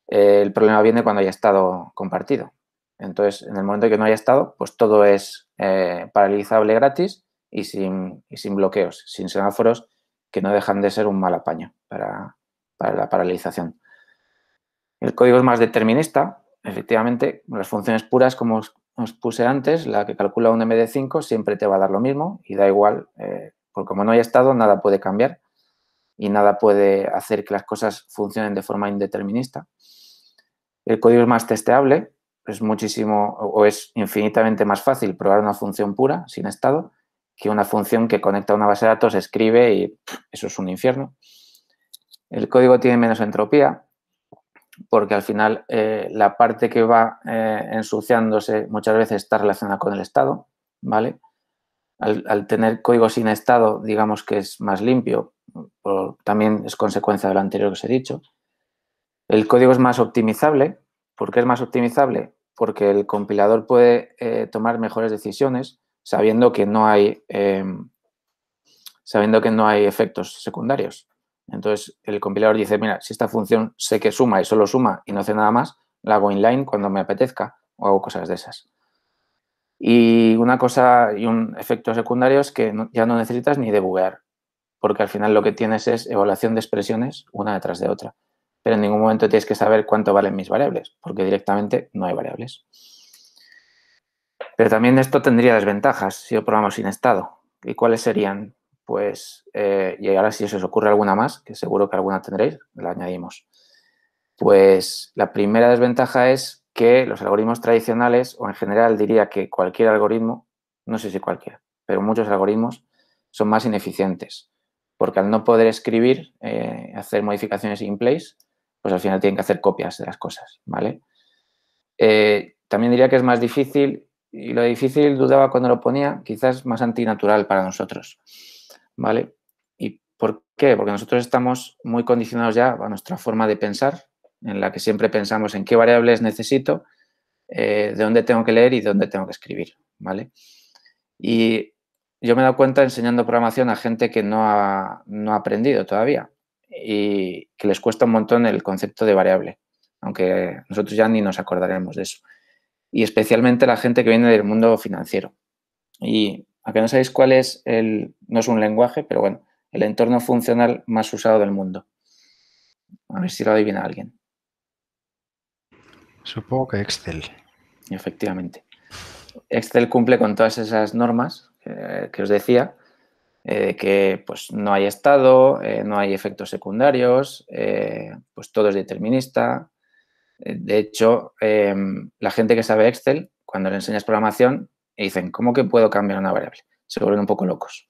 el problema viene cuando haya estado compartido. Entonces, en el momento en que no haya estado, pues todo es paralelizable gratis y sin bloqueos, sin semáforos, que no dejan de ser un mal apaño para la paralelización. El código es más determinista. Efectivamente, las funciones puras, como os puse antes, la que calcula un MD5 siempre te va a dar lo mismo y da igual, porque como no haya estado, nada puede cambiar y nada puede hacer que las cosas funcionen de forma indeterminista. El código es más testeable, es muchísimo o es infinitamente más fácil probar una función pura, sin estado, que una función que conecta a una base de datos, escribe y eso es un infierno. El código tiene menos entropía, porque al final la parte que va ensuciándose muchas veces está relacionada con el estado, ¿vale? Al tener código sin estado, digamos que es más limpio, también es consecuencia de lo anterior que os he dicho. El código es más optimizable. ¿Por qué es más optimizable? Porque el compilador puede tomar mejores decisiones sabiendo que no hay efectos secundarios. Entonces, el compilador dice, mira, si esta función sé que suma y solo suma y no hace nada más, la hago inline cuando me apetezca o hago cosas de esas. Y una cosa y un efecto secundario es que ya no necesitas ni debuguear, porque al final lo que tienes es evaluación de expresiones una detrás de otra. Pero en ningún momento tienes que saber cuánto valen mis variables, porque directamente no hay variables. Pero también esto tendría desventajas si yo programo sin estado. ¿Y cuáles serían? Pues, y ahora si os ocurre alguna más, que seguro que alguna tendréis, la añadimos. Pues la primera desventaja es que los algoritmos tradicionales, o en general diría que cualquier algoritmo, no sé si cualquiera, pero muchos algoritmos son más ineficientes, porque al no poder escribir, hacer modificaciones in place, pues al final tienen que hacer copias de las cosas, ¿vale? También diría que es más difícil, y lo difícil dudaba cuando lo ponía, quizás más antinatural para nosotros, ¿vale? ¿Y por qué? Porque nosotros estamos muy condicionados ya a nuestra forma de pensar, en la que siempre pensamos en qué variables necesito, de dónde tengo que leer y de dónde tengo que escribir, ¿vale? Y yo me he dado cuenta enseñando programación a gente que no ha aprendido todavía y que les cuesta un montón el concepto de variable, aunque nosotros ya ni nos acordaremos de eso. Y especialmente la gente que viene del mundo financiero. Y aunque no sabéis cuál es no es un lenguaje, pero bueno, el entorno funcional más usado del mundo. A ver si lo adivina alguien. Supongo que Excel. Efectivamente. Excel cumple con todas esas normas que os decía, que pues no hay estado, no hay efectos secundarios, pues todo es determinista. De hecho, la gente que sabe Excel, cuando le enseñas programación, dicen, ¿cómo que puedo cambiar una variable? Se vuelven un poco locos.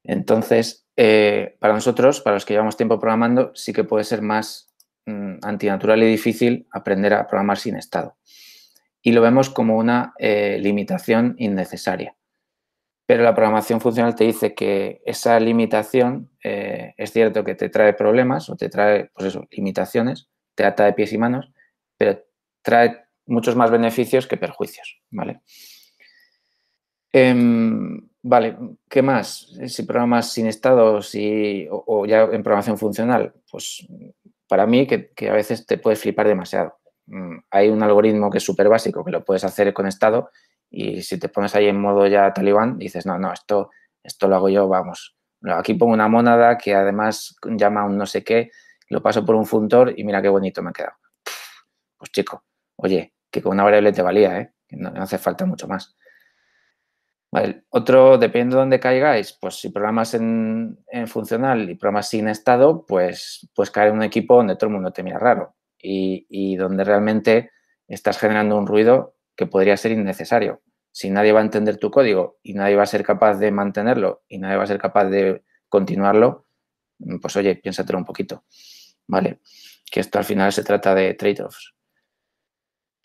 Entonces, para nosotros, para los que llevamos tiempo programando, sí que puede ser más antinatural y difícil aprender a programar sin estado. Y lo vemos como una limitación innecesaria. Pero la programación funcional te dice que esa limitación es cierto que te trae problemas o te trae, pues eso, limitaciones, te ata de pies y manos, pero trae muchos más beneficios que perjuicios, ¿vale? Vale, ¿qué más? Si programas sin estado o ya en programación funcional, pues para mí que a veces te puedes flipar demasiado. Hay un algoritmo que es súper básico, que lo puedes hacer con estado y si te pones ahí en modo ya talibán, dices, no, esto lo hago yo, vamos. Aquí pongo una mónada que además llama a un no sé qué, lo paso por un funtor y mira qué bonito me ha quedado. Pues chico, oye, que con una variable te valía, ¿eh? Que no hace falta mucho más. Vale. Otro, dependiendo de dónde caigáis, pues si programas en funcional y programas sin estado, pues puedes caer en un equipo donde todo el mundo te mira raro y donde realmente estás generando un ruido que podría ser innecesario. Si nadie va a entender tu código y nadie va a ser capaz de mantenerlo y nadie va a ser capaz de continuarlo, pues oye, piénsatelo un poquito, ¿vale? Que esto al final se trata de trade-offs.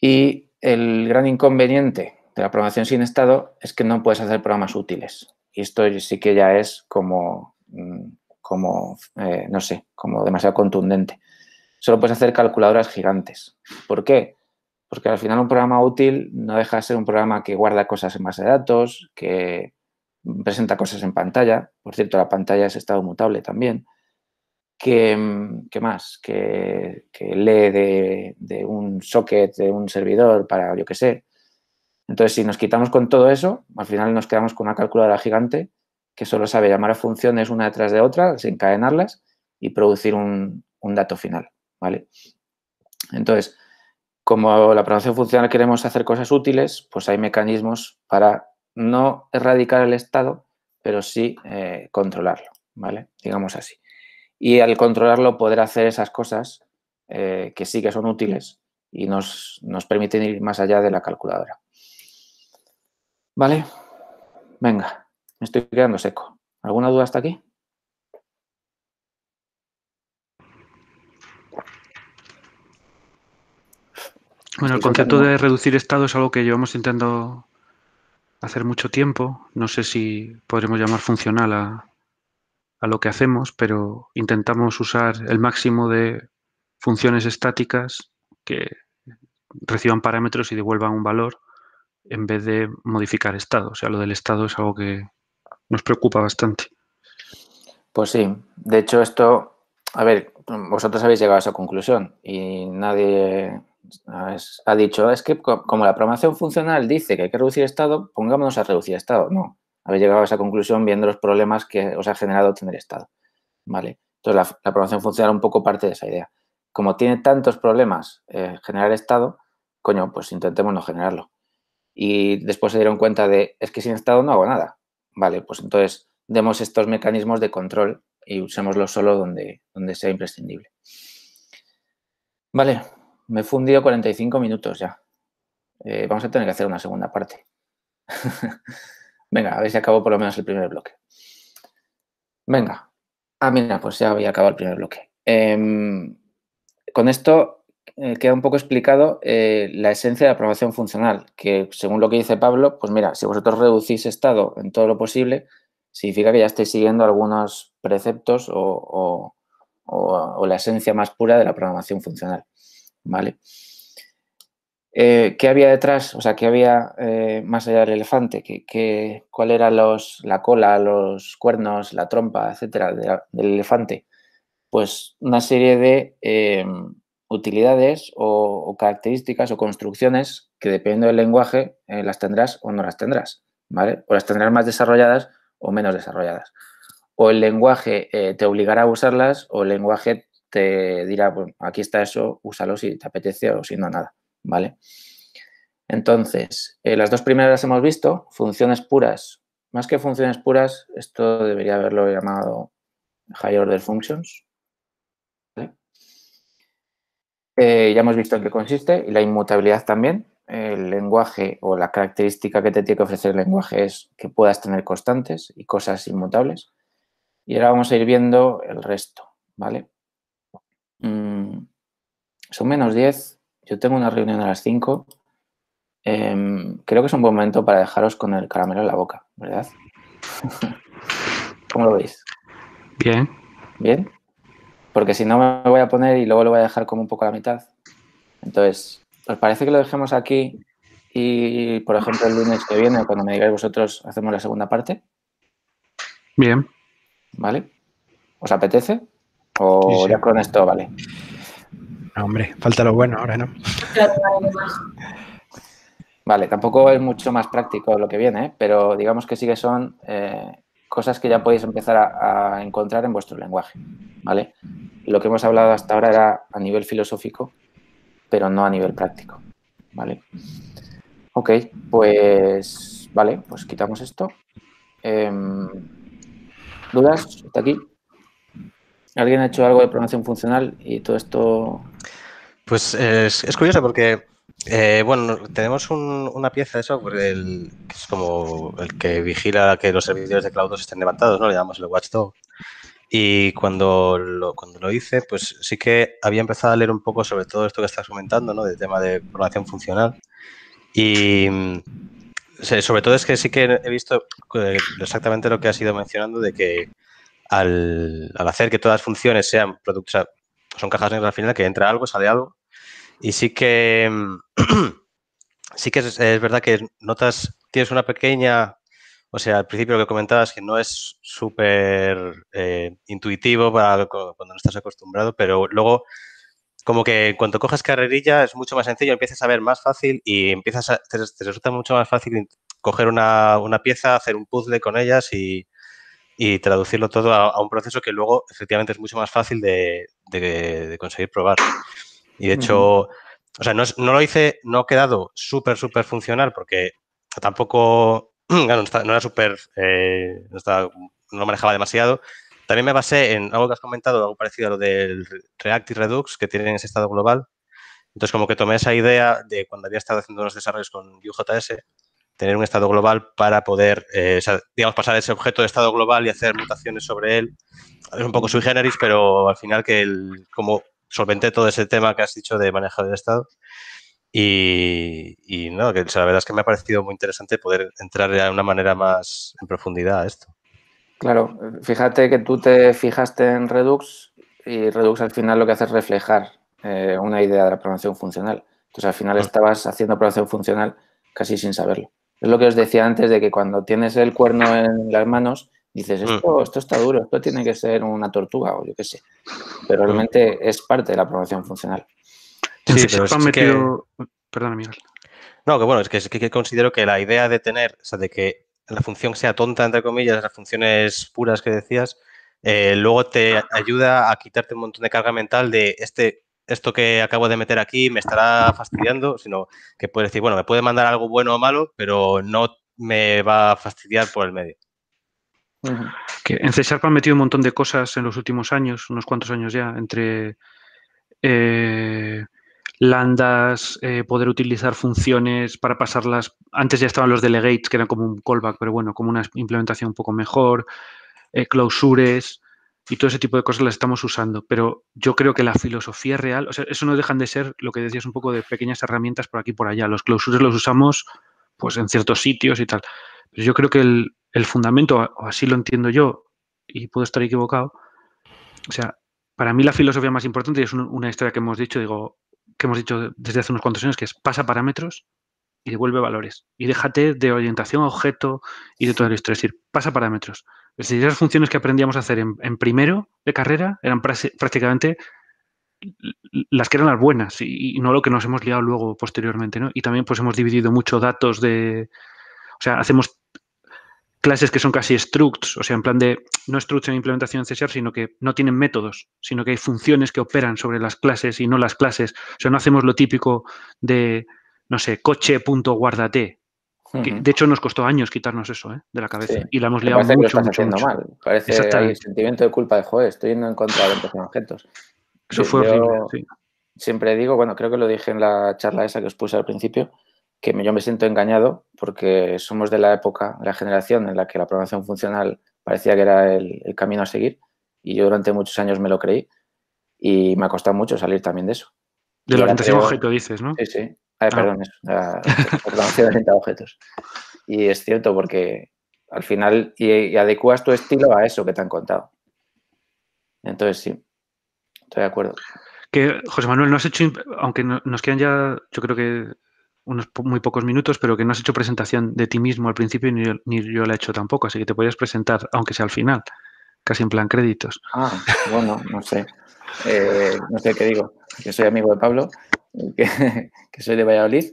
Y el gran inconveniente de la programación sin estado es que no puedes hacer programas útiles. Y esto sí que ya es como como no sé, como demasiado contundente. Solo puedes hacer calculadoras gigantes. ¿Por qué? Porque al final un programa útil no deja de ser un programa que guarda cosas en base de datos, que presenta cosas en pantalla. Por cierto, la pantalla es estado mutable también. ¿Qué más? Que lee de un socket, de un servidor para yo qué sé. Entonces, si nos quitamos con todo eso, al final nos quedamos con una calculadora gigante que solo sabe llamar a funciones una detrás de otra, desencadenarlas y producir un dato final, ¿vale? Entonces, como la programación funcional queremos hacer cosas útiles, pues hay mecanismos para no erradicar el estado, pero sí controlarlo, ¿vale? Digamos así. Y al controlarlo poder hacer esas cosas que sí que son útiles y nos permiten ir más allá de la calculadora. ¿Vale? Venga, me estoy quedando seco. ¿Alguna duda hasta aquí? Bueno, el concepto de reducir estado es algo que llevamos intentando hacer mucho tiempo. No sé si podremos llamar funcional a lo que hacemos, pero intentamos usar el máximo de funciones estáticas que reciban parámetros y devuelvan un valor en vez de modificar estado. O sea, lo del estado es algo que nos preocupa bastante. Pues sí. De hecho, esto, a ver, vosotros habéis llegado a esa conclusión y nadie ha dicho, es que como la programación funcional dice que hay que reducir estado, pongámonos a reducir estado. No, habéis llegado a esa conclusión viendo los problemas que os ha generado tener estado. ¿Vale? Entonces, la programación funcional un poco parte de esa idea. Como tiene tantos problemas generar estado, coño, pues intentemos no generarlo. Y después se dieron cuenta de, es que sin estado no hago nada. Vale, pues entonces demos estos mecanismos de control y usémoslo solo donde sea imprescindible. Vale, me he fundido 45 minutos ya. Vamos a tener que hacer una segunda parte. Venga, a ver si acabo por lo menos el primer bloque. Venga. Ah, mira, pues ya había acabado el primer bloque. Con esto queda un poco explicado la esencia de la programación funcional, que según lo que dice Pablo, pues mira, si vosotros reducís estado en todo lo posible, significa que ya estáis siguiendo algunos preceptos o la esencia más pura de la programación funcional, ¿vale? ¿Qué había detrás? O sea, ¿qué había más allá del elefante? ¿Cuál era la cola, los cuernos, la trompa, etcétera, del elefante? Pues una serie de utilidades o características o construcciones que dependiendo del lenguaje las tendrás o no las tendrás, ¿vale? O las tendrás más desarrolladas o menos desarrolladas. O el lenguaje te obligará a usarlas o el lenguaje te dirá, bueno, aquí está eso, úsalo si te apetece o si no, nada, ¿vale? Entonces, las dos primeras las hemos visto, funciones puras. Más que funciones puras, esto debería haberlo llamado Higher Order Functions. ¿Vale? Ya hemos visto en qué consiste y la inmutabilidad también. El lenguaje o la característica que te tiene que ofrecer el lenguaje es que puedas tener constantes y cosas inmutables. Y ahora vamos a ir viendo el resto, ¿vale? Son menos 10. Yo tengo una reunión a las 5. Creo que es un buen momento para dejaros con el caramelo en la boca, ¿verdad? ¿Cómo lo veis? Bien. ¿Bien? Porque si no me voy a poner y luego lo voy a dejar como un poco a la mitad. Entonces, ¿os parece que lo dejemos aquí y, por ejemplo, el lunes que viene, cuando me digáis vosotros, hacemos la segunda parte? Bien. ¿Vale? ¿Os apetece? ¿O Sí, sí. ya con esto vale? No, hombre, falta lo bueno ahora, ¿no? Vale, tampoco es mucho más práctico lo que viene, ¿eh? Pero digamos que sí que son cosas que ya podéis empezar a encontrar en vuestro lenguaje, ¿vale? Lo que hemos hablado hasta ahora era a nivel filosófico, pero no a nivel práctico, ¿vale? Ok, pues vale, pues quitamos esto. ¿Dudas hasta aquí? ¿Alguien ha hecho algo de programación funcional y todo esto? Pues es curioso porque, bueno, tenemos una pieza de software que es como el que vigila que los servidores de Cloud estén levantados, ¿no? Le llamamos el Watchdog. Y cuando lo hice, pues sí que había empezado a leer un poco sobre todo esto que estás comentando, ¿no? Del tema de programación funcional. Y sobre todo es que sí que he visto exactamente lo que has ido mencionando de que al hacer que todas las funciones sean productos, son cajas negras al final, que entra algo, sale algo. Y sí que es verdad que notas, tienes una pequeña, o sea, al principio lo que comentabas, que no es súper intuitivo cuando no estás acostumbrado, pero luego como que en cuanto coges carrerilla es mucho más sencillo, empiezas a ver más fácil y te resulta mucho más fácil coger una pieza, hacer un puzzle con ellas y traducirlo todo a un proceso que luego efectivamente es mucho más fácil de conseguir probar. Y de hecho, o sea, no lo hice, no ha quedado súper funcional porque tampoco, claro, no era súper, no lo manejaba demasiado. También me basé en algo que has comentado, algo parecido a lo del React y Redux, que tienen ese estado global. Entonces, como que tomé esa idea de cuando había estado haciendo unos desarrollos con Vue.js, tener un estado global para poder, o sea, digamos, pasar ese objeto de estado global y hacer mutaciones sobre él. Es un poco sui generis, pero al final como solventé todo ese tema que has dicho de manejo del estado. Y no, que la verdad es que me ha parecido muy interesante poder entrar de una manera más en profundidad a esto. Claro, fíjate que tú te fijaste en Redux y Redux al final lo que hace es reflejar una idea de la programación funcional. Entonces al final estabas haciendo programación funcional casi sin saberlo. Es lo que os decía antes de que cuando tienes el cuerno en las manos dices, esto está duro, esto tiene que ser una tortuga o yo qué sé. Pero realmente es parte de la programación funcional. Sí, pero es metido... Perdona, Miguel. No, que bueno, es que considero que la idea de tener, o sea, de que la función sea tonta, entre comillas, las funciones puras que decías, luego te ayuda a quitarte un montón de carga mental de esto que acabo de meter aquí me estará fastidiando, sino que puedes decir, bueno, me puede mandar algo bueno o malo, pero no me va a fastidiar por el medio. Que en C# han metido un montón de cosas en los últimos años, unos cuantos años ya, entre lambdas, poder utilizar funciones para pasarlas. Antes ya estaban los delegates, que eran como un callback, pero bueno, como una implementación un poco mejor, clausures y todo ese tipo de cosas las estamos usando. Pero yo creo que la filosofía real, o sea, eso no dejan de ser lo que decías un poco de pequeñas herramientas por aquí y por allá. Los clausures los usamos pues en ciertos sitios y tal. Pero yo creo que el fundamento, o así lo entiendo yo, y puedo estar equivocado, o sea, para mí la filosofía más importante, y es una historia que hemos dicho, que hemos dicho desde hace unos cuantos años, que es pasa parámetros y devuelve valores. Y déjate de orientación a objeto y de todo esto. Es decir, pasa parámetros. Es decir, esas funciones que aprendíamos a hacer en primero de carrera eran prácticamente las que eran las buenas y no lo que nos hemos liado luego posteriormente, ¿no? Y también pues hemos dividido mucho datos de... O sea, hacemos clases que son casi structs, o sea, en plan de, no structs en implementación en C#, sino que no tienen métodos, sino que hay funciones que operan sobre las clases y no las clases. O sea, no hacemos lo típico de, no sé, coche.guardate. De hecho, nos costó años quitarnos eso de la cabeza. Sí. Y la hemos Me liado parece mucho, que lo estás mucho, haciendo mucho. mal. Parece el sentimiento de culpa de, joder, estoy yendo en contra de la orientación a objetos. Eso fue horrible, sí. Siempre digo, bueno, creo que lo dije en la charla esa que os puse al principio, que yo me siento engañado porque somos de la época, de la generación en la que la programación funcional parecía que era el camino a seguir y yo durante muchos años me lo creí y me ha costado mucho salir también de eso. De la orientación a objeto dices, ¿no? Sí, sí. Perdón, eso, la programación orientada a objetos. Y es cierto porque al final y adecuas tu estilo a eso que te han contado. Entonces sí, estoy de acuerdo. Que, José Manuel, no has hecho, aunque nos quedan ya, yo creo que unos muy pocos minutos, pero que no has hecho presentación de ti mismo al principio y ni yo la he hecho tampoco, así que te podías presentar, aunque sea al final, casi en plan créditos. Bueno, no sé. No sé qué digo, que soy amigo de Pablo, que soy de Valladolid.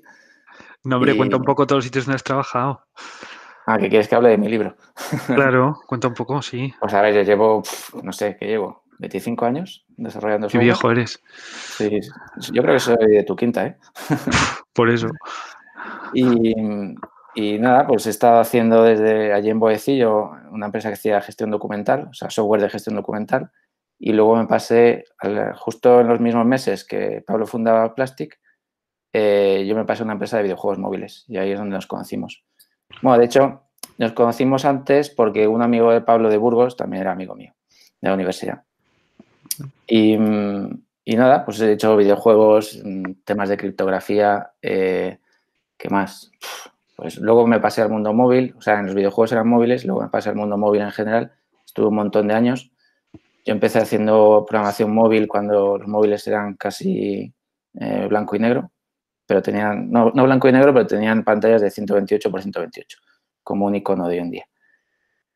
No, hombre, cuenta un poco todos los sitios donde has trabajado. ¿Que quieres que hable de mi libro? Claro, cuenta un poco, sí. Pues a ver, yo llevo, no sé, ¿qué llevo? 25 años desarrollando software. Qué viejo eres. Sí, yo creo que soy de tu quinta, ¿eh? Por eso. Y nada, pues he estado haciendo desde allí en Boecillo una empresa que hacía gestión documental, o sea, software de gestión documental, y luego me pasé, justo en los mismos meses que Pablo fundaba Plastic, yo me pasé a una empresa de videojuegos móviles y ahí es donde nos conocimos. Bueno, de hecho, nos conocimos antes porque un amigo de Pablo de Burgos también era amigo mío de la universidad. Y nada, pues he hecho videojuegos, temas de criptografía, ¿qué más? Pues luego me pasé al mundo móvil, o sea, en los videojuegos eran móviles, luego me pasé al mundo móvil en general. estuve un montón de años. Yo empecé haciendo programación móvil cuando los móviles eran casi blanco y negro, pero tenían, no blanco y negro, pero tenían pantallas de 128 por 128, como un icono de hoy en día.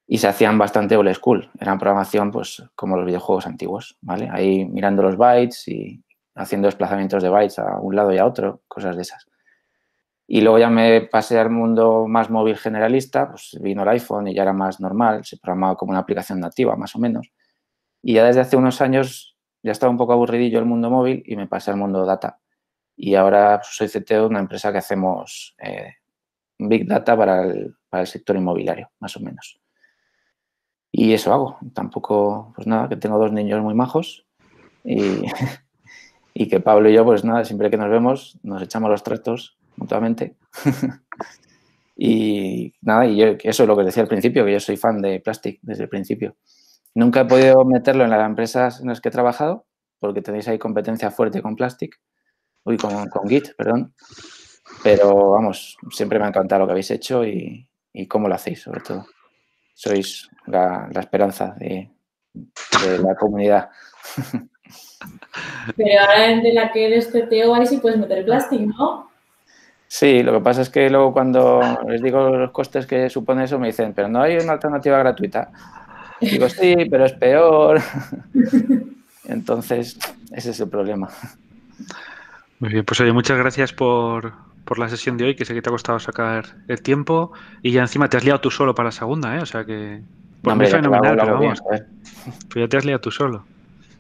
Y se hacían bastante old school, eran programación pues como los videojuegos antiguos, ¿vale? Ahí mirando los bytes y haciendo desplazamientos de bytes a un lado y a otro, cosas de esas. Y luego ya me pasé al mundo más móvil generalista, pues vino el iPhone y ya era más normal, se programaba como una aplicación nativa, más o menos. Y ya desde hace unos años ya estaba un poco aburridillo el mundo móvil y me pasé al mundo data. Y ahora soy CTO de una empresa que hacemos Big Data para el sector inmobiliario, más o menos. Y eso hago. Tampoco, pues nada, que tengo 2 niños muy majos y que Pablo y yo, pues nada, siempre que nos vemos nos echamos los trastos mutuamente. Y nada, y yo, eso es lo que decía al principio, que yo soy fan de Plastic desde el principio. Nunca he podido meterlo en las empresas en las que he trabajado porque tenéis ahí competencia fuerte con Plastic, con Git, perdón. Pero vamos, siempre me ha encantado lo que habéis hecho y cómo lo hacéis, sobre todo. Sois la esperanza de la comunidad. Pero ahora de la que eres CTO, ahí sí puedes meter Plastic, ¿no? Sí, lo que pasa es que luego cuando les digo los costes que supone eso me dicen, pero no hay una alternativa gratuita. Digo, sí, pero es peor. Entonces, ese es el problema. Muy bien, pues oye, muchas gracias por la sesión de hoy, que sé que te ha costado sacar el tiempo y ya encima te has liado tú solo para la segunda, ¿eh? O sea que... Pues hombre, muy fenomenal, pero bien, vamos, pues ya te has liado tú solo.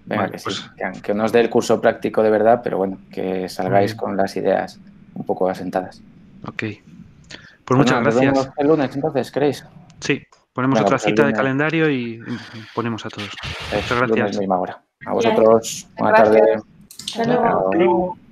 Venga, Vale, que pues, sí, que no os dé el curso práctico de verdad, pero bueno, que salgáis bien. con las ideas un poco asentadas. Ok. Pues muchas nada, nos gracias. vemos el lunes, entonces, ¿queréis? Sí, ponemos Venga, otra pues el cita de lunes. calendario y ponemos a todos. Muchas Lunes gracias. misma hora. A vosotros, buena Gracias. tarde. Hasta luego. Chao.